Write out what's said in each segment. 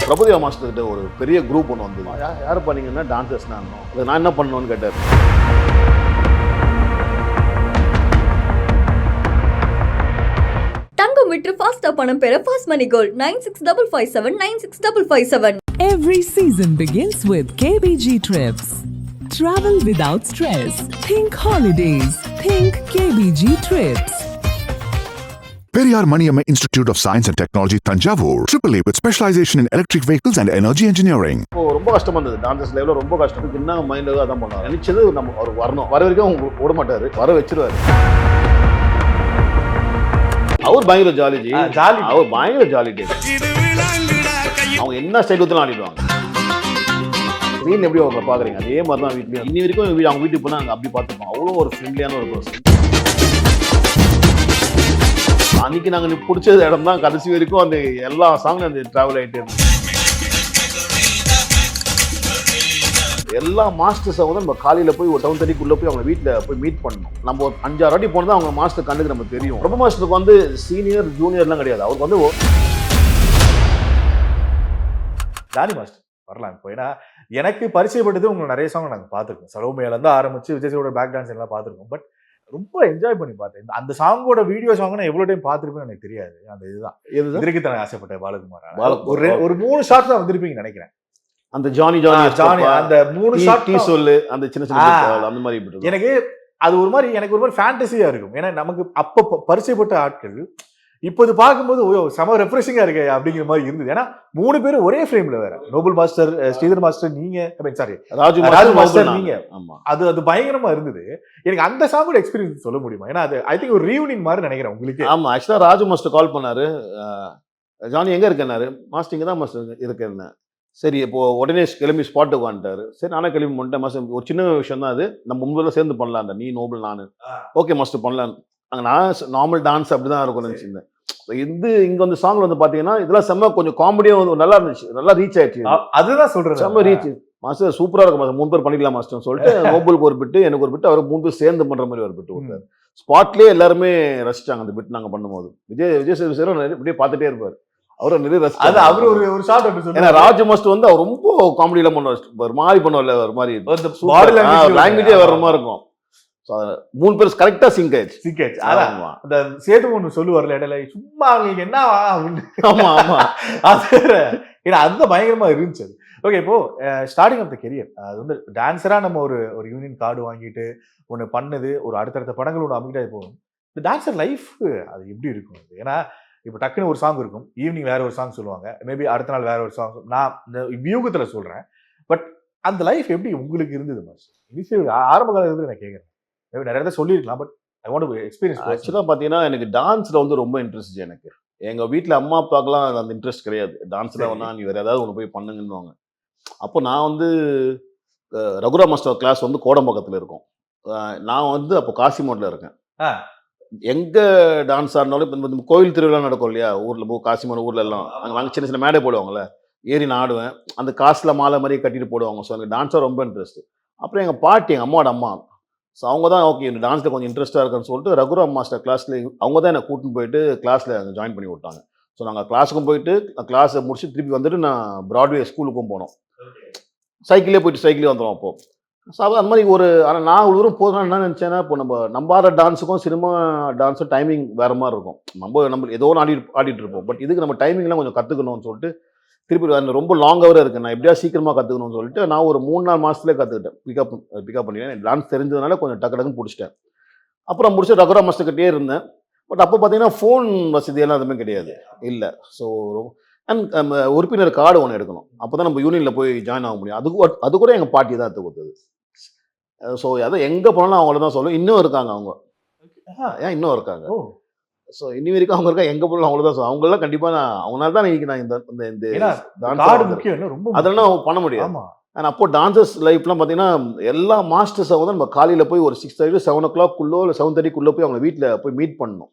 Prabhudeva master கிட்ட ஒரு பெரிய குரூப் ஒன்று வந்து யார் பண்ணீங்கன்னா டான்சர்ஸ்னா இருந்தோம். நான் என்ன பண்ணணும்னு கேட்டார். தங்கம் விற்று ஃபாஸ்டா பணம் பெற fast money gold 9655796557. Every season begins with KBG Trips. Travel without stress. Think holidays. Think KBG Trips. Periyar Maniamma Institute of Science and Technology, Tanjavur. AAA with specialization in electric vehicles and energy engineering. இப்போ ரொம்ப கஷ்டமா இருந்தது. Dancers லெவலில் ரொம்ப கஷ்டம். என்ன மைண்டில் அதான் பண்ணார். நினைச்சது நம்ம அவர் வரணும். வர வரைக்கும் அவங்க விட மாட்டார். வர வச்சிருவார். அவர் பயங்கர ஜாலி. அவர் பயங்கர ஜாலி. அவங்க என்ன ஸ்டைல் ஊற்றலாம் ஆடிடுவாங்க. ஸ்க்ரீன் எப்படி அவங்க பார்க்குறீங்க அதே மாதிரி தான் வீட்லையும். இன்னி வரைக்கும் அவங்க வீட்டுக்கு போனால் அங்கே அப்படி பார்த்துப்போம். அவ்வளோ ஒரு ஃப்ரெண்ட்லியான ஒரு பர்சன். அன்னைக்கு நாங்கள் பிடிச்ச இடம் தான் கடைசி வரைக்கும் அந்த எல்லா சாங்கும் அந்த ட்ராவல் ஆகிட்டே இருந்தோம். எல்லா மாஸ்டர்ஸை வந்து நம்ம காலையில் போய் ஒரு 7:30 போய் அவங்க வீட்டில் போய் மீட் பண்ணணும். நம்ம ஒரு 5-6 வாட்டி போனது அவங்க மாஸ்டர் கண்ணுக்கு நம்ம தெரியும். பிரபு மாஸ்டருக்கு வந்து சீனியர் ஜூனியர்லாம் கிடையாது. அவருக்கு வந்து தானி மாஸ்டர் வரலாம் இப்போ. ஏன்னா எனக்கு பரிச்சயப்பட்டது உங்களுக்கு நிறைய சாங் நாங்கள் பார்த்துருக்கோம். சலோமையிலேருந்து ஆரம்பிச்சு விஜயோட பேக் டான்ஸ் எல்லாம் பார்த்துருக்கோம். பட் ரொம்ப என்ஜாய் பண்ணி பார்த்தேன். அந்த சாங்கோட வீடியோ சாங் நான் எவ்வளோ டைம் பார்த்துருப்பேன்னு எனக்கு தெரியாது. அந்த இதுதான் இதற்கு தானே ஆசைப்பட்டேன் பாலகுமார். ஒரு 3 ஷார்ட் தான் வந்திருப்பீங்கன்னு நினைக்கிறேன். அந்த ஜானி அந்த 3 ஷார்ட் சொல்லு அந்த சின்ன அந்த மாதிரி எனக்கு அது ஒரு மாதிரி ஃபேண்டசியா இருக்கும். ஏன்னா நமக்கு அப்போ பரிச்சயப்பட்ட ஆட்கள் இப்போ இது பார்க்கும்போது செம ரெஃப்ரெஷிங்கா இருக்கு அப்படிங்கிற மாதிரி இருந்தது. ஏன்னா 3 பேரும் ஒரே ஃப்ரேம்ல வேற. நோபல் மாஸ்டர், ஸ்ரீதர் மாஸ்டர், நீங்க சாரி ராஜு மாஸ்டர் நீங்க. அது பயங்கரமா இருந்தது. எனக்கு அந்த சாங்கோட எக்ஸ்பீரியன்ஸ் சொல்ல முடியுமா? ஏன்னா அது ஐ திங்க் ஒரு ரீயூனியன் மாதிரி நினைக்கிறேன் உங்களுக்கு. ஆமா, ஆக்சுவலா ராஜு மாஸ்டர் கால் பண்ணாரு. ஜானி எங்க இருக்கேன்னாரு. மாஸ்டர் இங்க தான் மாஸ்டர் இருக்கேன். சரி, இப்போ உடனே கிளம்பி ஸ்பாட்டுக்கு வந்துட்டாரு. சரி, நானே கிளம்பி பண்ணிட்டேன் மாஸ்டர். ஒரு சின்ன விஷயம் தான் அது. நம்ம முன்பு சேர்ந்து பண்ணலாம். நீ நோபல் நானு ஓகே மாஸ்டர் பண்ணலாம். அங்கே நான் நார்மல் டான்ஸ் அப்படிதான் இருக்கும்னு நினைச்சிருந்தேன். இது இங்க வந்து சாங்ல வந்து பாத்தீங்கன்னா இதெல்லாம் செம்ம கொஞ்சம் காமெடியா வந்து நல்லா இருந்துச்சு. நல்லா ரீச் ஆயிடுச்சு. அதுதான் சொல்றேன், செம்ம ரீச். மாஸ்டர் சூப்பரா இருக்கும் மாஸ்டர். 3 பேர் பண்ணிக்கலாம் மாஸ்டர் சொல்லிட்டு நோபலுக்கு ஒரு பிட்டு, எனக்கு ஒரு பிட்டு, அவருக்கு 3 பேர் சேர்ந்து பண்ற மாதிரி ஒரு பிட்டு கொடுத்தாரு. ஸ்பாட்லயே எல்லாருமே ரசிச்சாங்க அந்த பிட் நாங்க பண்ணும்போது. விஜய் சேதுபதி இப்படியே பார்த்துட்டே இருப்பாரு. அவரும் நிறைய ரசிச்சாரு. அவரு ஒரு ஷார்ட் ஏன்னா ராஜு மாஸ்டர் வந்து அவர் ரொம்ப காமெடியில பண்ணுவார். ஒரு மாதிரி பண்ணுவார்ல, ஒரு மாதிரி லாங்குவேஜே வர்ற மாதிரி இருக்கும். 3 பேர் கரெக்டா சிங்க் ஆயிடுச்சு. அந்த சேது ஒண்ணு சொல்லுவார்ல இடையில, சும்மா அவங்களுக்கு என்ன அதுதான் பயங்கரமா இருந்துச்சு. ஓகே, இப்போ ஸ்டார்டிங் ஆஃப் த கெரியர் அது வந்து டான்ஸரா நம்ம ஒரு யூனியன் கார்டு வாங்கிட்டு ஒன்று பண்ணது, ஒரு அடுத்தடுத்த படங்களோட அமைக்கிட்டே போகும். இந்த டான்ஸர் லைஃப் அது எப்படி இருக்கும்? ஏன்னா இப்போ டக்குன்னு ஒரு சாங் இருக்கும், ஈவினிங் வேற ஒரு சாங் சொல்லுவாங்க, மேபி அடுத்த நாள் வேற ஒரு சாங். நான் இந்த வியூகத்துல சொல்றேன். பட் அந்த லைஃப் எப்படி உங்களுக்கு இருந்தது மாஸ்டர்? இனிஷியல் ஆரம்ப காலத்துல நான் கேட்குறேன். நிறைய இடத்துல சொல்லியிருக்கலாம், but I want to experience. ஆக்சுவலாக பார்த்தீங்கன்னா எனக்கு டான்ஸில் வந்து ரொம்ப இன்ட்ரெஸ்ட். எனக்கு எங்கள் வீட்டில் அம்மா அப்பாக்கெல்லாம் அந்த இன்ட்ரெஸ்ட் கிடையாது. டான்ஸில் வேணா நீ வேறு ஏதாவது ஒன்று போய் பண்ணுங்கன்னுவாங்க. அப்போ நான் வந்து ரகுராம் மாஸ்டர் கிளாஸ் வந்து கோடம்பாக்கத்தில் இருக்கும். நான் வந்து அப்போ காசிமோட்டில் இருக்கேன். எங்கே டான்ஸ் ஆடினாலும் இப்போ கோயில் திருவிழா நடக்கும் இல்லையா ஊரில், காசிமோட் ஊரில் எல்லாம் அங்கே சின்ன சின்ன மேடை போடுவாங்கள்ல, ஏறி நான் ஆடுவேன். அந்த காசில் மாலை மாதிரி கட்டிட்டு போடுவாங்க. ஸோ எனக்கு டான்ஸாக ரொம்ப இன்ட்ரெஸ்ட். அப்புறம் எங்கள் பாட்டி, எங்கள் அம்மாவோட அம்மா, ஸோ அவங்க தான் ஓகே இந்த டான்ஸில் கொஞ்சம் இன்ட்ரெஸ்ட்டாக இருக்குன்னு சொல்லிட்டு ரகுராம் மாஸ்டர் கிளாஸில் அவங்க தான் என்னை கூட்டின்னு போயிட்டு கிளாஸில் ஜாயின் பண்ணி விட்டாங்க. ஸோ நாங்கள் கிளாஸுக்கும் போயிட்டு கிளாஸை முடிச்சு திருப்பி வந்துட்டு நான் ப்ராட்வே ஸ்கூலுக்கும் போனோம். சைக்கிளே போயிட்டு சைக்கிளே வந்துடும். அப்போது ஸோ அந்த மாதிரி ஒரு ஆனால் நான் ஒரு தூரம் போதுனா என்ன நினச்சேன்னா, இப்போ நம்ம ஆடுற டான்ஸுக்கும் சினிமா டான்ஸும் டைமிங் வேறு மாதிரி இருக்கும். நம்ம ஏதோ ஒன்று ஆடிட்டு இருப்போம். பட் இதுக்கு நம்ம டைமிங்லாம் கொஞ்சம் கற்றுக்கணும்னு சொல்லிட்டு திருப்பி ரொம்ப லாங்காகவே இருக்குது. நான் எப்படியா சீக்கிரமாக கற்றுக்கணும்னு சொல்லிட்டு நான் ஒரு 3-4 மாதத்துலேயே கற்றுக்கிட்டேன். பிக்கப் பண்ணிட்டேன். டான்ஸ் தெரிஞ்சதுனால கொஞ்சம் டக்குன்னு பிடிச்சிட்டேன். அப்புறம் முடிச்சு ரகுராம் மாஸ்டர்கிட்டே இருந்தேன். பட் அப்போ பார்த்தீங்கன்னா ஃபோன் வசதியெல்லாம் எதுவுமே கிடையாது இல்லை. ஸோ அண்ட் உறுப்பினர் கார்டு ஒன்று எடுக்கணும். அப்போ தான் நம்ம யூனியனில் போய் ஜாயின் ஆக முடியும். அது கூட எங்கள் பாட்டி தான் எடுத்து கொடுத்தது. ஸோ அதான் எங்கே போனாலும் அவங்கள தான் சொல்லுவோம். இன்னும் இருக்காங்க அவங்க. இன்னும் இருக்காங்க. ஸோ இன்னி வரைக்கும் அவங்க இருக்கா, எங்கே போனாலும் அவங்கள தான் சொல்லுவோம். அவங்களெல்லாம் கண்டிப்பாக நான் அவங்களால தான் இன்னைக்கு நான் அதெல்லாம் பண்ண முடியும். அண்ட் அப்போ டான்சர்ஸ் லைஃப்லாம் பார்த்தீங்கன்னா எல்லா மாஸ்டர்ஸை வந்து நம்ம காலையில் போய் ஒரு 6:30 7 o'clock இல்லை 7:30 போய் அவங்க வீட்டில் போய் மீட் பண்ணணும்.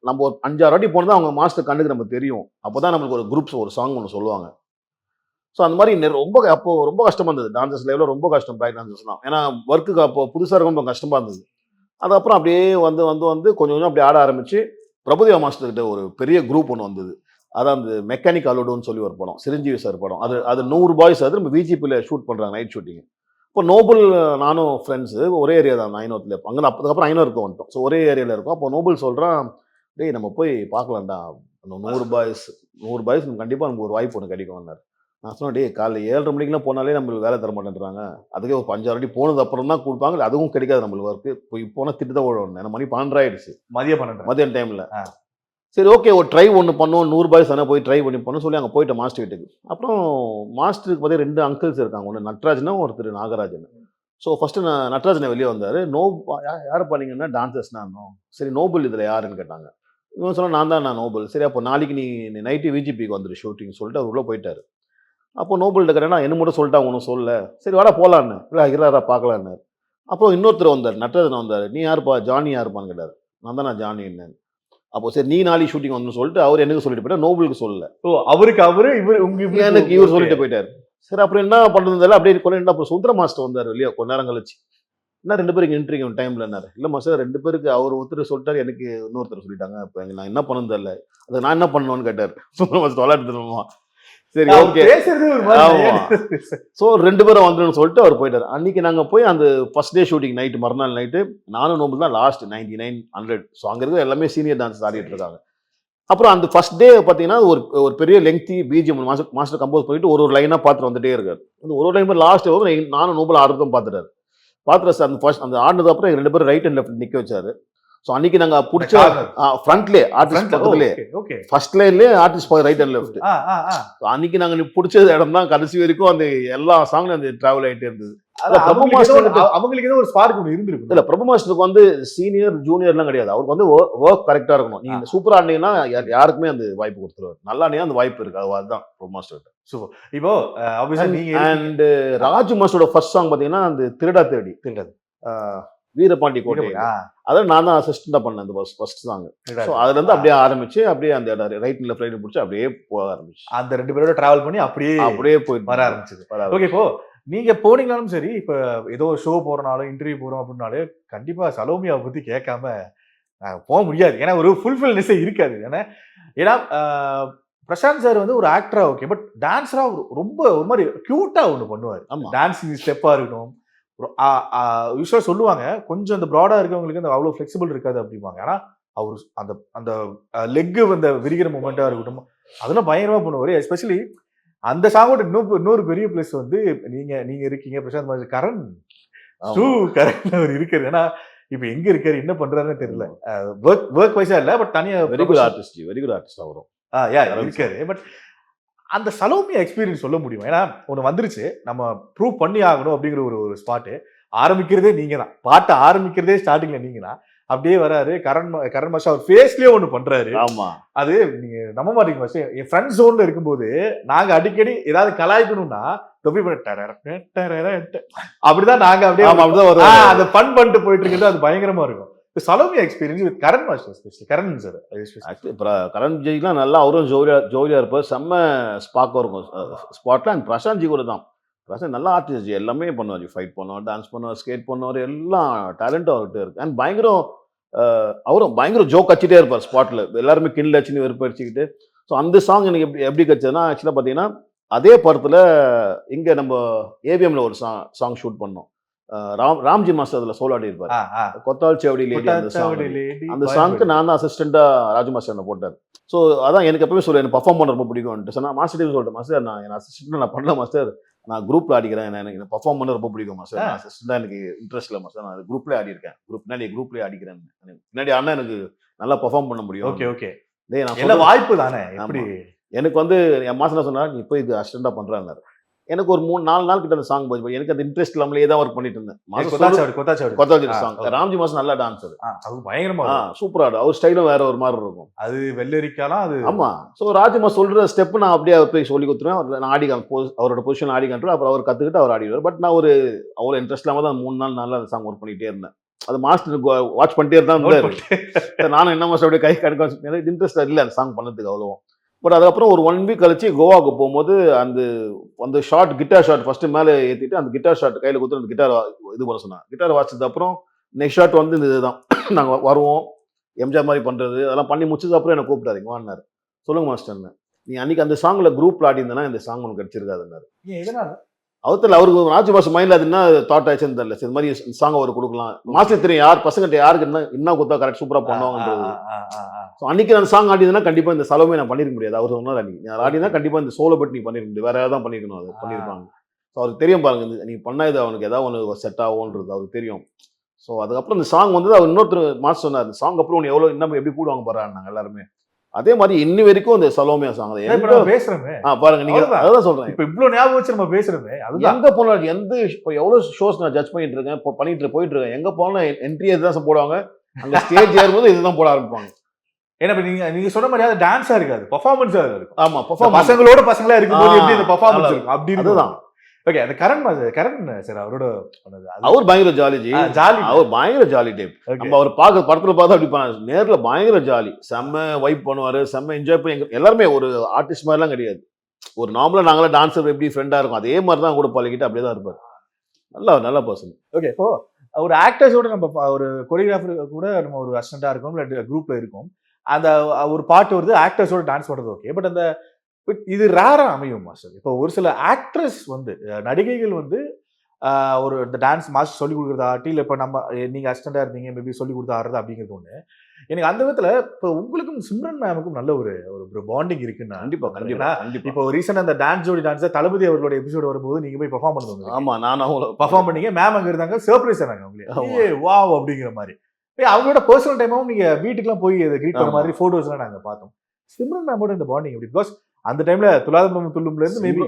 நம்ம ஒரு 5-6 வாட்டி போனதான் அவங்க மாஸ்டர் கண்ணுக்கு நம்ம தெரியும். அப்போ தான் நம்மளுக்கு ஒரு குரூப்ஸ் ஒரு சாங் ஒன்று சொல்லுவாங்க. ஸோ அந்த மாதிரி அப்போ ரொம்ப கஷ்டமாக இருந்தது. டான்சர்ஸ் லைஃப்பில் ரொம்ப கஷ்டம் பேக் டான்சர்ஸ்லாம். ஏன்னா ஒர்க்குக்கு அப்போ புதுசாக ரொம்ப கஷ்டமாக இருந்தது. அதுக்கப்புறம் அப்படியே வந்து கொஞ்சம் கொஞ்சம் அப்படி ஆட ஆரம்பிச்சு பிரபுதேவா மாஸ்டர் கிட்ட ஒரு பெரிய குரூப் ஒன்று வந்தது. அதான் அந்த மெக்கானிக் அலோடுன்னு சொல்லி ஒரு படம், சிரஞ்சீவி சார் படம். அது 100 பாய்ஸ் அது நம்ம விஜிபியில் ஷூட் பண்ணுறாங்க, நைட் ஷூட்டிங். இப்போ நோபல் நானும் ஃப்ரெண்ட்ஸு ஒரே ஏரியா தான், ஐநூறுல இருப்போம். அங்கே அதுக்கப்புறம் ஐநூறுக்கு வந்துட்டோம். ஸோ ஒரே ஏரியாவில் இருக்கோம். அப்போ நோபல் சொல்கிறான், டேய் நம்ம போய் பார்க்கலாம்டா, அந்த 100 பாய்ஸ் கண்டிப்பாக நமக்கு ஒரு வாய்ப்பு ஒன்று கிடைக்கும்னாரு. நான் சொன்னேன், டேய் காலைல 7:30 மணிக்கெலாம் போனாலே நம்மளுக்கு வேலை தர மாட்டேன்றாங்க, அதுக்கே ஒரு 5-6 அடி போனது அப்புறம் தான் கொடுப்பாங்க, அதுவும் கிடைக்காது நம்மளுக்கு ஒர்க்கு. போய் போனால் திட்டு தான் ஓடணும். ஏன்னா மணி 12 ஆயிடுச்சு மதியம் டைமில். சரி ஓகே, ஒரு ட்ரை ஒன்று பண்ணோம், 100 பாய்ஸ் தானே போய் ட்ரை பண்ணி பண்ண சொல்லி அங்கே போயிட்டேன் மாஸ்டர் வீட்டுக்கு. அப்புறம் மாஸ்டருக்கு பார்த்தீங்கன்னா 2 அங்கிள்ஸ் இருக்காங்க, ஒன்று நட்ராஜனா ஒருத்தர் நாகராஜன். ஸோ ஃபஸ்ட்டு நான் நட்ராஜனை வெளியே வந்தார். யார் பண்ணீங்கன்னா டான்சர்ஸ்னா இருந்தோம். சரி நோபல் இதில் யாருன்னு கேட்டாங்க. இவன் சொன்னால் நான் நோபல். சரி அப்போ நாளைக்கு நீ நைட்டு விஜிபிக்கு வந்துடு ஷூட்டிங் சொல்லிட்டு அவர் உள்ளே போயிட்டார். அப்போ நோபல்கிட்ட கேட்டேன்னா என்ன மட்டும் சொல்லிட்டா ஒன்றும் சொல்லல. சரி வாடா போகலான்னு. இல்லை இராரா பார்க்கலான்னு. அப்புறம் இன்னொருத்தர் வந்தார், நட்ராஜன் வந்தார். நீ யாருப்பா, ஜானி யாருப்பான்னு கேட்டார். நான் ஜானி என்னன்னு. அப்போ சரி நீ நாளைக்கு ஷூட்டிங் வந்து சொல்லிட்டு அவர் எனக்கு சொல்லிட்டு போயிட்டார், நோபலுக்கு சொல்லல. எனக்கு இவர் சொல்லிட்டு போயிட்டார். சரி அப்புறம் என்ன பண்ணுறது அப்படியே கொண்டு. அப்புறம் சுந்தர மாஸ்டர் வந்தார் வெளியே கொஞ்ச நேரம் கழிச்சு. என்ன 2 பேருக்கு இன்ட்ரிங்க டைம்ல என்ன இல்லை மாஸ்டர் 2 பேருக்கு அவர் ஒருத்தர் சொல்லிட்டாரு, எனக்கு இன்னொருத்தர் சொல்லிட்டாங்க, இப்போ நான் என்ன பண்ணணும் தெரியல, அதை நான் என்ன பண்ணணும்னு கேட்டார். சுந்தர மாஸ்டர் விளையாடுமா. சரி ஓகே. ஸோ 2 பேரும் வந்துடும் சொல்லிட்டு அவர் போயிட்டார். அன்னைக்கு நாங்கள் போய் அந்த ஃபர்ஸ்ட் டே ஷூட்டிங் நைட்டு, மறுநாள் நைட்டு நானும் நோபல் தான் லாஸ்ட் 99, 100. ஸோ அங்கே இருக்கிற எல்லாமே சீனியர் டான்ஸ் ஆடிட்டு இருக்காங்க. அப்புறம் அந்த ஃபர்ஸ்ட் டே பார்த்தீங்கன்னா ஒரு பெரிய லெங்க்தி பிஜிஎம் மாஸ்டர் கம்போஸ் பண்ணிட்டு ஒரு லைனாக பார்த்துட்டு வந்துட்டே இருக்காரு. அந்த ஒரு லைன் லாஸ்ட் நானும் நோபல் ஆடுறதும் பார்த்துட்டாரு. சார் அந்த ஃபர்ஸ்ட் அந்த ஆடினது அப்புறம் 2 பேரும் ரைட் அண்ட் லெஃப்ட் நிற்க வச்சாரு. ஸோ அன்னைக்கு நாங்கள் பிடிச்ச ஃப்ரண்ட்லேயே ஆர்டிஸ்ட் பக்கத்துலேயே ஃபர்ஸ்ட் லைன்லேயே ஆர்டிஸ்ட் ரைட் அண்ட் லெஃப்ட். அன்னைக்கு நாங்கள் பிடிச்ச இடம் தான் கடைசி வரைக்கும் அந்த எல்லா சாங்லையும் அந்த டிராவல் ஆகிட்டே இருந்தது. அவங்களுக்கு ஏதோ ஒரு ஸ்பார்க் ஒன்று இருந்திருக்கு. இல்ல பிரபு மாஸ்டருக்கு வந்து சீனியர் ஜூனியர்லாம் கிடையாது. அவருக்கு வந்து ஒர்க் கரெக்டா இருக்கணும். நீங்க சூப்பரா ஆடினீங்கன்னா யாருக்குமே அந்த வாய்ப்பு கொடுத்துருவாரு. நல்லா ஆடினா அந்த வாய்ப்பு இருக்கு. அதுதான் பிரபு மாஸ்டர். சூப்பர். இப்போ அண்ட் ராஜு மாஸ்டரோட ஃபர்ஸ்ட் சாங் பாத்தீங்கன்னா அந்த திருடா தேடி வீரபாண்டி கோட்டை, அதான் நான் தான் அசிஸ்டண்டா பண்ணேன் அந்த ஃபர்ஸ்ட் சாங். ஸோ அதுல இருந்து அப்படியே ஆரம்பிச்சு அப்படியே அந்த ரைட் லெஃப்ட் ரைட் பிடிச்சி அப்படியே போக ஆரம்பிச்சு. அந்த 2 பேரோட டிராவல் பண்ணி அப்படியே போயிட்டு வர ஆரம்பிச்சது. ஓகே, இப்போ நீங்க போனீங்கனாலும் சரி, இப்ப ஏதோ ஷோ போறனாலும் இன்டர்வியூ போறோம் அப்படின்னாலே கண்டிப்பா சலோமியாவை பத்தி கேட்காம போக முடியாது. ஏன்னா ஒரு ஃபுல்ஃபில்னஸே இருக்காது. ஏன்னா பிரசாந்த் சார் வந்து ஒரு ஆக்டரா ஓகே, பட் டான்ஸரா ரொம்ப ஒரு மாதிரி கியூட்டா ஒன்று பண்ணுவார். டான்ஸிங் ஸ்டெப்பா இருக்கணும். யூஸ்வலாக சொல்லுவாங்க கொஞ்சம் அந்த ப்ராடா இருக்கவங்களுக்கு அந்த அவ்வளோ ஃபிளெக்சிபிள் இருக்காது அப்படிம்பாங்க. ஆனா அவர் அந்த அந்த லெக்கு அந்த விரிகிற மூமெண்டா இருக்கட்டும் அதெல்லாம் பயங்கரமா பண்ணுவார். எஸ்பெஷலி அந்த சாங்கோட இன்னொரு பெரிய பிளஸ் வந்து நீங்க இருக்கீங்க பிரசாந்த் மாஸ்டர், கரண் அவர் இருக்காரு. ஏன்னா இப்ப எங்க இருக்காரு என்ன பண்றாருன்னு தெரியல. ஒர்க் வைஸா இல்ல, பட் தனியா வெரி குட் ஆர்டிஸ்ட் அவரும் இருக்காரு. பட் அந்த சலோமியா எக்ஸ்பீரியன்ஸ் சொல்ல முடியும். ஏன்னா ஒன்று வந்துருச்சு, நம்ம ப்ரூவ் பண்ணி ஆகணும் அப்படிங்கிற ஒரு ஸ்பாட்டு. ஆரம்பிக்கிறதே நீங்க தான், பாட்டை ஆரம்பிக்கிறதே ஸ்டார்டிங்ல நீங்க தான். அப்படியே வராரு கரண் மாஸ்டர், அவர் ஃபேஸ்லயே ஒன்று பண்றாரு. ஆமா, அது நீங்க நம்ப மாட்டீங்க மாஸ்டர். என் ஃப்ரெண்ட் ஜோன்ல இருக்கும்போது நாங்க அடிக்கடி ஏதாவது கலாய்க்கணும்னா தொப்பி பண்ண அப்படிதான் நாங்க அப்படியே அதை பண் பண்ணிட்டு போயிட்டு இருக்கிறது. அது பயங்கரமா இருக்கும். சலோமியா experience with Karan master, specially Karan sir. Karan ஜிலாம் நல்லா அவரும் ஜோலியா இருப்பார், செம்ம ஸ்பாக்காக இருக்கும் ஸ்பாட்ல. அண்ட் பிரசாந்த் ஜி கூட தான். பிரசாந்த் நல்லா ஆர்டிஸ்ட் ஜி, எல்லாமே பண்ணுவார். ஃபைட் பண்ணுவார், டான்ஸ் பண்ணுவார், ஸ்கேட் பண்ணுவார், எல்லாம் டேலண்ட்டும் அவர்கிட்ட இருக்கு. அண்ட் அவரும் பயங்கர ஜோக் வச்சுட்டே இருப்பார் ஸ்பாட்ல. எல்லாருமே கிண்டில் வச்சுன்னு வெறுப்படிச்சுக்கிட்டு. ஸோ அந்த சாங் எனக்கு எப்படி கிடைச்சதுன்னா, ஆக்சுவலாக பார்த்தீங்கன்னா அதே படத்தில் இங்கே நம்ம ஏவிஎம்ல ஒரு சாங் ஷூட் பண்ணோம். ராம்ஜி மாஸ்டர் அதில் சோலோ ஆடி இருப்பார், கொத்தால் சேவடி லேடி. அந்த சாங்க்கு நான் தான் அசிஸ்டண்டா ராஜு மாஸ்டர் என்ன போட்டார். ஸோ அதான் எனக்கு எப்பவுமே சொல்லுவேன், எனக்கு பர்ஃபார்ம் பண்ண ரொம்ப பிடிக்கும்ட்டு. சொன்னா மாஸ்டர் சொல்லிட்டேன், மாஸ்டர் நான் என் அசிஸ்டன்ட் நான் பண்ணல மாஸ்டர், நான் குரூப்ல ஆடிக்கிறேன், எனக்கு பர்ஃபார்ம் பண்ண ரொம்ப பிடிக்கும் மாஸ்டர், அசிஸ்டண்டா எனக்கு இன்ட்ரெஸ்ட் இல்லை மாஸ்டர், நான் குரூப்லேயே ஆடி இருக்கேன், குரூப்லேயே ஆடிக்கிறேன், பின்னாடி ஆனா எனக்கு நல்லா பர்ஃபார்ம் பண்ண முடியும். ஓகே ஓகே, நான் வாய்ப்பு தானே. எனக்கு வந்து என் மாஸ்டர் சொன்னா நீ போய் இது அசிஸ்டண்டா பண்றாங்க. எனக்கு ஒரு 3-4 நாள் கிட்ட அந்த சாங் போய் எனக்கு அந்த இன்ட்ரெஸ்ட் இல்லாமலே தான் ஒர்க் பண்ணிட்டு இருந்தேன். கொத்தாச்சாவடி சாங் ராம்ஜி மாஸ்டர் நல்லா டான்ஸர், அது பயங்கரமா சூப்பரா ஆடு. அவர் ஸ்டைலும் வேற ஒரு மாதிரி இருக்கும். அது வெள்ளரிக்காலாம் அது. ஆமா. ஸோ ராஜு மாஸ்டர் சொல்ற ஸ்டெப் நான் அப்படியே போய் சொல்லி கொடுத்துருவேன். நான் ஆடி அவரோட பொசிஷன் ஆடி காட்டுறேன். அப்புறம் அவர் கத்துக்கிட்டு அவர் ஆடிடுவார். பட் நான் ஒரு அவ்வளோ இன்ட்ரெஸ்ட் இல்லாம தான் 3 நாள் அந்த சாங் ஒர்க் பண்ணிட்டே இருந்தேன். அது மாஸ்டர் வாட்ச் பண்ணிட்டே தான் இருந்தாரு. நானும் என்ன மாஸ்டர் அப்படியே கை கணக்கு இன்ட்ரெஸ்ட் இல்லை அந்த சாங் பண்ணதுக்கு அவ்வளோ. பட் அதுக்கப்புறம் ஒரு 1 வீக் கழிச்சு கோவாவுக்கு போகும்போது அந்த ஷார்ட் கிட்டார் ஷார்ட் ஃபர்ஸ்ட் மேலே ஏற்றிட்டு அந்த கிட்டார் ஷார்ட் கையில் கொடுத்து அந்த கிட்டார் இது பண்ண சொன்னாங்க. கிட்டார் வாசிச்சது அப்புறம் நெக்ஸ்ட் ஷார்ட் வந்து இந்த இதுதான். நாங்கள் வருவோம், எம்ஜிஆர் மாதிரி பண்றது அதெல்லாம் பண்ணி முடிச்சதுக்கு அப்புறம் என்ன கூப்பிட்டாரு இங்க வான்னாரு. சொல்லுங்க மாஸ்டர்னு. நீ அன்னைக்கு அந்த சாங்ல குரூப்ல ஆடி இருந்தனா இந்த சாங் உனக்கு கிடைச்சிருக்காதுன்னாரு. ஏன் எதனால? அவத்துல அவருக்கு ராஜு பாஸ் மைண்ட்ல அது என்ன தாட் ஆச்சுன்னு தெரியல. சரி, இந்த மாதிரி சாங் அவர் கொடுக்கலாம். மாஸ்டர் தெரியும் யார் பசங்கிட்ட யாருக்கு என்ன கொடுத்தா கரெக்ட் சூப்பரா பண்ணுவாங்கன்றது. ஸோ அன்னைக்கு அந்த சாங் ஆடினா கண்டிப்பா இந்த சலோமே நான் பண்ணிருக்க முடியாது. அவர் சொன்னார் அன்னைக்கு நீ ஆடினா கண்டிப்பா இந்த சோலோ பட் நீ பண்ணிருக்க முடியாது. வேற யாராவது தான் பண்ணிருக்கணும். அது பண்ணிருப்பாங்க. ஸோ அவருக்கு தெரியும் பாருங்க நீ பண்ண இது அவனுக்கு ஏதாவது ஒன்று செட் ஆகும்ன்றது அவருக்கு தெரியும். ஸோ அதுக்கப்புறம் இந்த சாங் வந்து அவர் இன்னொருத்தர் மாஸ்டர் சொன்னார். இந்த சாங் அப்புறம் உன்னை எவ்வளோ இன்னும் எப்படி கூடுவாங்க பாருங்க எல்லாருமே. அதே மாதிரி இன்னி வரைக்கும் இந்த சலோமியா சாங் பேசுறோமே பாருங்க நீங்க அதான் சொல்றேன். இப்ப இவ்வளவு ஞாபகம் வச்சு நம்ம பேசுறோமே அது எங்க போனாலும் எந்த இப்போ எவ்வளவு ஷோஸ் நான் ஜட்ஜ் பண்ணிட்டு இருக்கேன் இப்போ பண்ணிட்டு போயிட்டு இருக்கேன். எங்க போனாலும் என்ட்ரி இதுதான் போடுவாங்க. அங்க ஸ்டேஜ் ஏறும்போது இதுதான் போட ஆரம்பிப்பாங்க. ஏன்னா நீங்க சொன்ன மாதிரி அது டான்ஸா இருக்காது, பர்ஃபார்மன்ஸா இருக்கும். ஆமா, பர்ஃபார்மன்ஸ் பசங்களோட பசங்களா இருக்கும்போது எப்படி இந்த பர்ஃபார்மன்ஸ் இருக்கும் அப்படி அதுதான். ஓகே, அந்த கரண் சார் அவரோட அவர் பயங்கர ஜாலி ஜாலி, அவர் பயங்கர ஜாலி டைப். நம்ம அவர் பார்க்க படத்துல பார்த்தா அப்படி பண்ணாரு. நேர்ல பயங்கர ஜாலி, செம்ம வைப் பண்ணுவாரு, செம்ம என்ஜாய் பண்ணி எல்லாருமே ஒரு ஆர்டிஸ்ட் மாதிரிலாம் கிடையாது. ஒரு நார்மலா நாங்களாம் டான்ஸர் எப்படி ஃப்ரெண்டா இருக்கும் அதே மாதிரி தான் கூட பழகிட்டு அப்படியே தான் இருப்பாரு. நல்ல பர்சன். ஓகே, இப்போ ஒரு ஆக்டர்ஸோட நம்ம ஒரு கொரியோகிராஃபர் கூட நம்ம ஒரு அசிஸ்டண்டா இருக்கோம், இல்லை குரூப்ல இருக்கும். அந்த ஒரு பாட்டு வருது, ஆக்டர்ஸோட டான்ஸ் பண்றது ஓகே. பட் அந்த இது ரேரா அமையும் மாஸ்டர். இப்போ ஒரு சில ஆக்ட்ரஸ் வந்து நடிகைகள் வந்து ஒரு இந்த டான்ஸ் மாஸ்டர் சொல்லி கொடுக்குறதா இல்லை இப்போ நம்ம நீங்க அசிஸ்டண்டா இருந்தீங்க மேபி சொல்லி கொடுத்து ஆடுறது அப்படிங்கிறது ஒன்று. எனக்கு அந்த விதத்துல இப்போ உங்களுக்கும் சிம்ரன் மேமுக்கும் நல்ல ஒரு பாண்டிங் இருக்குன்னு. கண்டிப்பா. இப்போ ரீசெண்ட் அந்த டான்ஸ் ஜோடி டான்ஸ் தளபதி அவர்களோட எபிசோட் வரும்போது நீங்க போய் பெர்ஃபார்ம் பண்ணுவாங்க. ஆமா, நானும் பெர்ஃபார்ம் பண்ணீங்க, மேம் அங்க இருந்தாங்க, சர்ப்ரைஸ் ஆனாங்க அவங்களே வாவ் அப்படிங்கிற மாதிரி. அவங்களோட பர்சனல் டைமாவும் நீங்க வீட்டுக்குலாம் போய் அதை கிரீட் பண்ண மாதிரி போட்டோஸ்லாம் நாங்க பார்த்தோம். சிம்ரன் மேமோட இந்த பாண்டிங் எப்படி? பிகாஸ் அந்த டைம்ல துலாதம் துள்ளும்ல இருந்து மேபி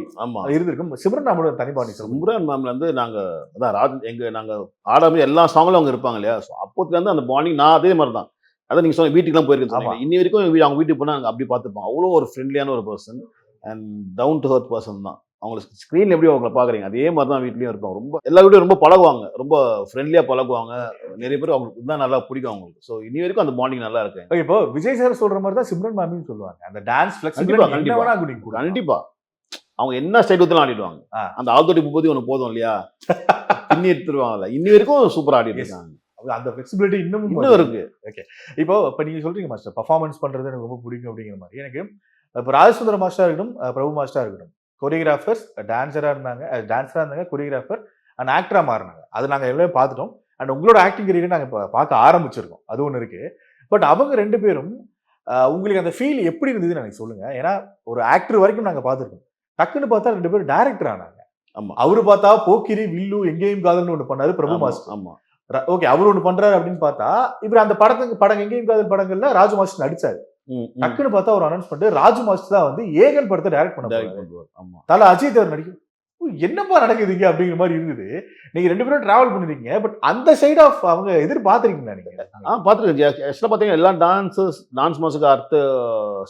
இருந்திருக்கும். சிம்ரன் மேமோட தனி பாண்டிங். சிம்ரன் மேம்ல இருந்து நாங்க அதான் நாங்க ஆடாம எல்லா சாங்லும் அவங்க இருப்பாங்க இல்லையா. அப்போதுல இருந்து அந்த பாண்டிங் நான் அதே மாதிரி தான். அதான் நீங்க சொன்ன வீட்டுக்குலாம் போயிருக்கேன். இன்னி வரைக்கும் அவங்க வீட்டுக்கு போனா அப்படி பார்த்துப்பாங்க. அவ்வளோ ஒரு ஃப்ரெண்ட்லியான ஒரு person and down to earth person தான். அவங்களுக்கு ஸ்க்ரீன் எப்படி அவங்களை பாக்குறீங்க அதே மாதிரி தான் வீட்லயும் இருப்பாங்க. ரொம்ப எல்லா வீட்டையும் ரொம்ப பழகுவாங்க, ரொம்ப ஃப்ரெண்ட்லியா பழகுவாங்க. நிறைய பேர் அவங்களுக்கு தான் நல்லா பிடிக்கும் அவங்களுக்கு. ஸோ இனி வரைக்கும் அந்த பாண்டிங் நல்லா இருக்கு. இப்போ விஜய் சார் சொல்ற மாதிரி தான் சிம்ரன் மேமின்னு சொல்லுவாங்க. அந்த டான்ஸ் கண்டிப்பா அவங்க என்ன ஸ்டைல் ஊத்தலாம் ஆடிடுவாங்க. அந்த ஆல்தோட்டி போது ஒன்று போதும் இல்லையா, பின்னி எடுத்துருவாங்கல்ல. இன்னி வரைக்கும் சூப்பரா ஆடிட்டு இருக்காங்க. அந்த ஃபிளெக்சிபிலிட்டி இன்னும் இருக்கு. ஓகே, இப்போ நீங்க சொல்றீங்க மாஸ்டர் பர்ஃபார்மன்ஸ் பண்றது எனக்கு ரொம்ப பிடிக்கும் அப்படிங்கிற மாதிரி. எனக்கு இப்போ ராஜசுந்தர மாஸ்டரா இருக்கட்டும், பிரபு மாஸ்டரா இருக்கட்டும், கொரியோகிராஃபர்ஸ் டான்ஸரா இருந்தாங்க, கொரியோகிராஃபர் அண்ட் ஆக்டரா மாறினாங்க. அது நாங்கள் எல்லாமே பார்த்துட்டோம். அண்ட் உங்களோட ஆக்டிங் கரியரை நாங்கள் இப்போ பார்க்க ஆரம்பிச்சிருக்கோம். அது ஒன்று இருக்கு. பட் அவங்க ரெண்டு பேரும் உங்களுக்கு அந்த ஃபீல் எப்படி இருந்ததுன்னு எனக்கு சொல்லுங்க. ஏன்னா ஒரு ஆக்டர் வரைக்கும் நாங்கள் பார்த்துருக்கோம். டக்குன்னு பார்த்தா ரெண்டு பேரும் டைரக்டர் ஆனாங்க. ஆமா, அவரு பார்த்தா போக்கிரி, வில்லு, எங்கேயும் காதல்னு ஒன்று பண்ணாரு பிரபு மாஸ்டர். ஆமா, ஓகே, அவர் ஒன்று பண்றாரு அப்படின்னு பார்த்தா இவர் அந்த படம் எங்கேயும் காதல் படங்கள்ல ராஜு மாஸ்டர் நடிச்சாரு. டக்குன்னு பார்த்தா ஒரு அனௌன்ஸ் பண்ணிட்டு ராஜு மாஸ்டர் தான் வந்து ஏகன் படத்தை டைரக்ட் பண்ணுவாரு. தல அஜித் அவர் நடிக்கும். என்னப்பா நடக்குதுங்க அப்படிங்கிற மாதிரி இருந்தது. நீங்க ரெண்டு பேரும் டிராவல் பண்ணிருக்கீங்க. பட் அந்த சைட் ஆஃப் அவங்க எதிர்பார்த்திருக்கீங்களா நீங்க? பார்த்துருக்கேன். ஆக்சுவலாக பார்த்தீங்கன்னா எல்லா டான்ஸ் மாஸ்டருக்கு அடுத்த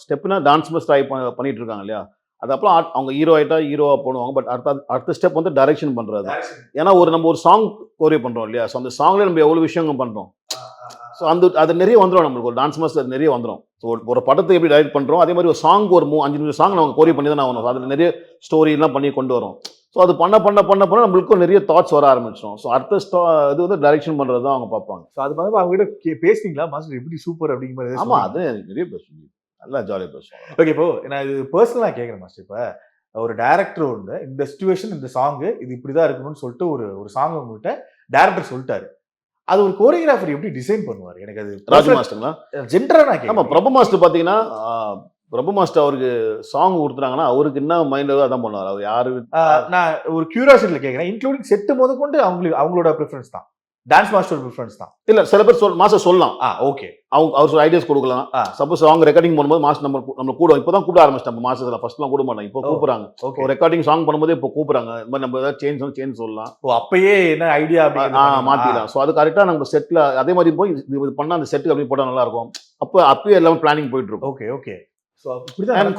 ஸ்டெப்னா டான்ஸ் மாஸ்டர் ட்ரை பண்ணிட்டு இருக்காங்க இல்லையா. அது அப்புறம் அவங்க ஹீரோ ஆயிட்டா ஹீரோவா போடுவாங்க. பட் அடுத்த ஸ்டெப் வந்து டைரக்ஷன் பண்றது. ஏன்னா நம்ம ஒரு சாங் கோரியோ பண்றோம் இல்லையா. ஸோ அந்த சாங்ல நம்ம எவ்வளவு விஷயங்கள் பண்றோம். ஸோ அது நிறைய வந்துடும். நம்மளுக்கு ஒரு டான்ஸ் மாஸ்டர் நிறைய வந்துடும். ஸோ ஒரு படத்தை எப்படி டைரக்ட் பண்றோம் அதே மாதிரி ஒரு சாங் ஒரு 5 நிமிஷம் சாங் நம்ம கோரி பண்ணி தான் ஆகணும். அதில் நிறைய ஸ்டோரிலாம் பண்ணி கொண்டு வரும். ஸோ அது பண்ண நம்மளுக்கும் நிறைய தாட்ஸ் வர ஆரம்பிச்சிடும். ஸோ அடுத்த இது வந்து டைரக்ஷன் பண்றது தான் அவங்க பார்ப்பாங்க. ஸோ அது வந்து அவங்க கிட்ட பேசுனீங்களா மாஸ்டர் எப்படி சூப்பர் அப்படிங்கிற மாதிரி? ஆமா, அது நிறைய பேசுவீங்க, நல்லா ஜாலியாக பேசுவாங்க. ஓகே, இப்போ நான் இது பர்சனலாக கேட்குறேன் மாஸ்டர். இப்போ ஒரு டைரக்டர் வந்து இந்த சிச்சுவேஷன் இந்த சாங்கு இது இப்படிதான் இருக்கணும்னு சொல்லிட்டு ஒரு சாங் உங்ககிட்ட டைரக்டர் சொல்லிட்டாரு. அது ஒரு கோரியோகிராஃபர் எப்படி டிசைன் பண்ணுவார்? எனக்கு அது ராஜு மாஸ்டருங்களா ஜென்ரலா நான் ஆமா, பிரபு மாஸ்டர் பாத்தீங்கன்னா பிரபு மாஸ்டர் அவருக்கு சாங் கொடுத்துட்டாங்கன்னா அவருக்கு என்ன மைண்ட் அதான் பண்ணுவார். அவர் யாரு நான் ஒரு கியூரியாசிட்டியில கேட்கிறேன். இன்க்ளூடிங் செட்டு முத கொண்டு அவங்களோட ப்ரிஃபரன்ஸ் தான், டான்ஸ் மாஸ்டர் ப்ரிஃபரன்ஸ் தான். இல்ல சில பேர் மாஸ்டர் சொல்லலாம். ஓகே, அவர் சில ஐடியாஸ் கொடுக்கலாம். சப்போஸ் சாங் ரெக்கார்டிங் பண்ணும்போது மாஸ்டர் நம்ம கூட இப்பதான் கூப்பிட ஆரம்பிச்சிட்டோம். நம்ம மாஸ்டர்ல ஃபர்ஸ்ட்லாம் கூட மாட்டாங்க, இப்போ கூப்பிடுறாங்க. ஓகே, ரெக்கார்டிங் சாங் பண்ணும்போது இப்போ கூப்பிடுறாங்க. இந்த மாதிரி நம்ம ஏதாவது சேஞ்ச் சொல்லலாம். அப்பயே என்ன ஐடியா மாத்திடலாம். ஸோ அது கரெக்டா நம்ம செட்ல அதே மாதிரி போய் இது பண்ணா அந்த செட்டுக்கு அப்படி போட்டா நல்லா இருக்கும். அப்பயே எல்லாமே பிளானிங் போயிட்டு இருக்கும். Okay okay.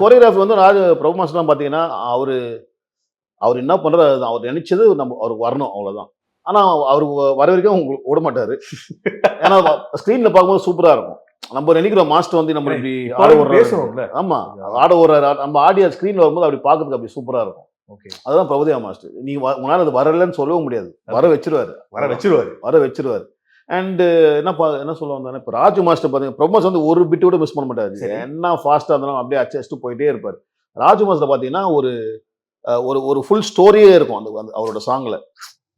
கோரியோகிராஃபி வந்து பிரபு மாஸ்டர்லாம் பாத்தீங்கன்னா அவர் என்ன பண்றாரு, அவர் நினைச்சது அவருக்கு வரணும், அவ்வளவுதான். ஆனா அவருக்கு வர வரைக்கும் விட மாட்டாரு. ஏன்னா ஸ்கிரீன்ல பார்க்கும்போது சூப்பரா இருக்கும். நம்ம நினைக்கிறோம் மாஸ்டர் வந்து நம்ம இப்படி ஆட ஓடுறாரு. ஆமா, ஆட ஓடுறாரு. நம்ம ஆடியோ ஸ்கிரீன்ல வரும்போது அப்படி பார்க்கறதுக்கு அப்படி சூப்பரா இருக்கும். அதுதான் பிரபுதேவா மாஸ்டர். நீங்க உங்களால அது வரலன்னு சொல்லவும் முடியாது. வர வச்சிருவாரு. அண்ட் என்ன சொல்ல வந்தானே இப்போ ராஜு மாஸ்டர் பார்த்தீங்க ப்ரொமோஸ் வந்து ஒரு பிட்டு கூட மிஸ் பண்ண மாட்டாரு. சரி. என்ன ஃபாஸ்ட்டாக இருந்தாலும் அப்படியே அட்ஜஸ்ட் போயிட்டே இருப்பார். ராஜு மாஸ்டர் பார்த்தீங்கன்னா ஒரு ஃபுல் ஸ்டோரியே இருக்கும் அந்த அவரோட சாங்ல.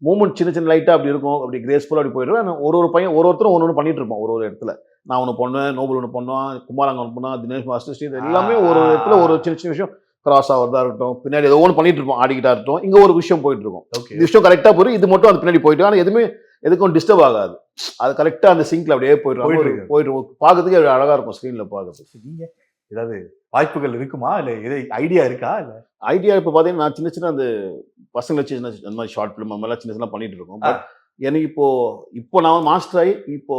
மூமெண்ட் சின்ன சின்ன லைட்டாக அப்படி இருக்கும், அப்படி கிரேஸ்ஃபுல்லாக அப்படி போயிடுவேன். ஒரு பையன் ஒருத்தரும் ஒன்று பண்ணிட்டு இருப்போம் ஒரு இடத்துல. நான் ஒன்று பண்ணுவேன், நோபல் ஒன்று பண்ணுவான், குமாரங்க ஒன்று பண்ணுவான், தினேஷ் மாஸ்டர் ஸ்ரீ எல்லாமே ஒரு இடத்துல ஒரு சின்ன சின்ன விஷயம் கிராஸ் ஆகிறதா இருக்கட்டும், பின்னாடி ஏதோ ஒன்று பண்ணிட்டு இருப்போம், ஆடிக்கிட்டா இருக்கட்டும், இங்கே ஒரு விஷயம் போயிட்டு இருக்கும். ஓகே. இந்த விஷயம் கரெக்டாக போயிடும், இது மட்டும் அது பின்னாடி போயிட்டு, ஆனால் எதுக்கும் டிஸ்டர்ப் ஆகாது. அது கரெக்டாக அந்த சிங்க்ல அப்படியே போயிட்டு பார்க்கறதுக்கு அழகா இருக்கும் ஸ்க்ரீனில் பார்க்கறதுக்கு. நீங்க ஏதாவது வாய்ப்புகள் இருக்குமா இல்ல எதை ஐடியா இருக்கா இல்ல? ஐடியா இப்போ பார்த்தீங்கன்னா நான் சின்ன சின்ன அந்த பசங்களை சின்ன அந்த மாதிரி ஷார்ட் ஃபிலிம் அந்த மாதிரிலாம் சின்ன சின்ன பண்ணிட்டு இருக்கோம். பட் எனக்கு இப்போ நான் மாஸ்டர் ஆகி இப்போ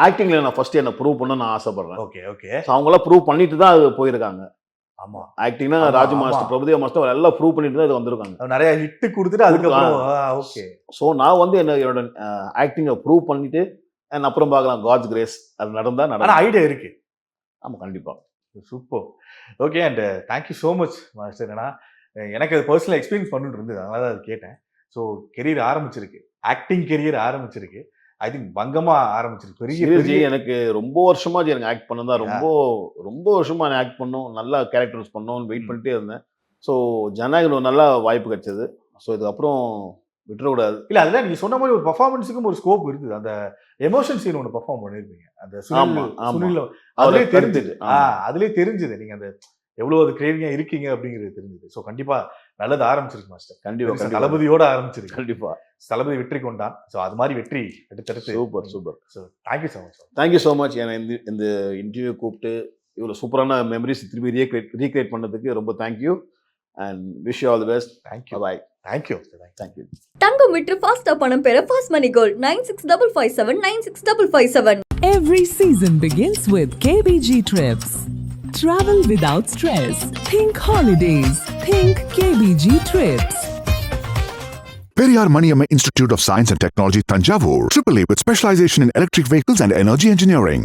ஆக்டிங்ல நான் ஃபர்ஸ்ட் என்ன ப்ரூவ் பண்ண நான் ஆசைப்படுறேன். Okay okay. அவங்களாம் ப்ரூவ் பண்ணிட்டு தான் அது போயிருக்காங்க. ஆமா. ஆக்டிங்னா ஆமா, ராஜு ஆமா. மாஸ்டர், பிரபுதேவா மாஸ்டர் எல்லாம் ப்ரூவ் பண்ணிட்டு தான் இது வந்திருக்காங்க. நிறைய ஹிட் கொடுத்துட்டு அதுக்கப்புறம் ஓகே. ஸோ நான் வந்து என்னோட ஆக்டிங்கை ப்ரூவ் பண்ணிட்டு and அப்புறம் பார்க்கலாம் காட்ஸ் கிரேஸ் அது நடந்தா ஆனா நடக்கும். ஐடியா இருக்கு. ஆமா கண்டிப்பா. Super. Okay. And thank you so much master. ஏன்னா எனக்கு அது பர்சனல் எக்ஸ்பீரியன்ஸ் பண்ணிட்டு இருந்தது, அதனால தான் அது கேட்டேன். ஸோ கெரியர் ஆரம்பிச்சிருக்கு, ஆக்டிங் கெரியர் ஆரம்பிச்சிருக்கு. ஐ திங்க் பங்கமா ஆரம்பிச்சிருக்கு. பெரிய சீரியஸ்லி பெரிய எனக்கு ரொம்ப வருஷமா எனக்கு ஆக்ட் பண்ணதா ரொம்ப வருஷமா நான் ஆக்ட் பண்ணணும், நல்ல கேரக்டர்ஸ் பண்ணணும்னு வெயிட் பண்ணிட்டே இருந்தேன். ஸோ ஜனநாயகன் ஒரு நல்ல வாய்ப்பு கிடைச்சது. ஸோ இதுக்கப்புறம் விட்டுறக்கூடாது. இல்ல அதுல நீங்க சொன்ன மாதிரி ஒரு பெர்ஃபார்மன்ஸுக்கும் ஒரு ஸ்கோப் இருக்குது. அந்த எமோஷன் சீன் ஒன்று பெர்ஃபார்ம் பண்ணிருப்பீங்க. அந்த ஆமா, ஆமா. சுனில் அவரை அதுலயே தெரிஞ்சது. கருத்துட்டு, ஆமா. அதுலயே தெரிஞ்சது நீங்க அந்த எவ்வளவு அது கிரேவிங்கா இருக்கீங்க அப்படிங்கிறது தெரிஞ்சது. ஸோ கண்டிப்பா நல்லது ஆரம்பிச்சிருக்கு மாஸ்டர். கண்டிப்பா கண்டிப்பா தளபதியோட ஆரம்பிச்சிருக்கு. கண்டிப்பா. தளபதி வெற்றி கொண்டான். ஸோ அது மாதிரி வெற்றி அடுத்தடுத்து. Super super. So thank you so much. Thank you so much. ஏன்னா இந்த இன்டர்வியூ கூப்பிட்டு இவ்வளோ சூப்பரான மெமரிஸ் திருப்பி ரீக்ரியேட் பண்ணதுக்கு ரொம்ப thank you and wish you all the best. Thank you. Bye. Thank you. Thank you. தங்கம் விற்று ஃபாஸ்டா பணம் பெற fast money gold 9655 96557. Every season begins with KBG Trips. Travel without stress. Think holidays. Think KBG Trips. Periyar Maniamma Institute of Science and Technology, Tanjavur, AAA with specialization in electric vehicles and energy engineering.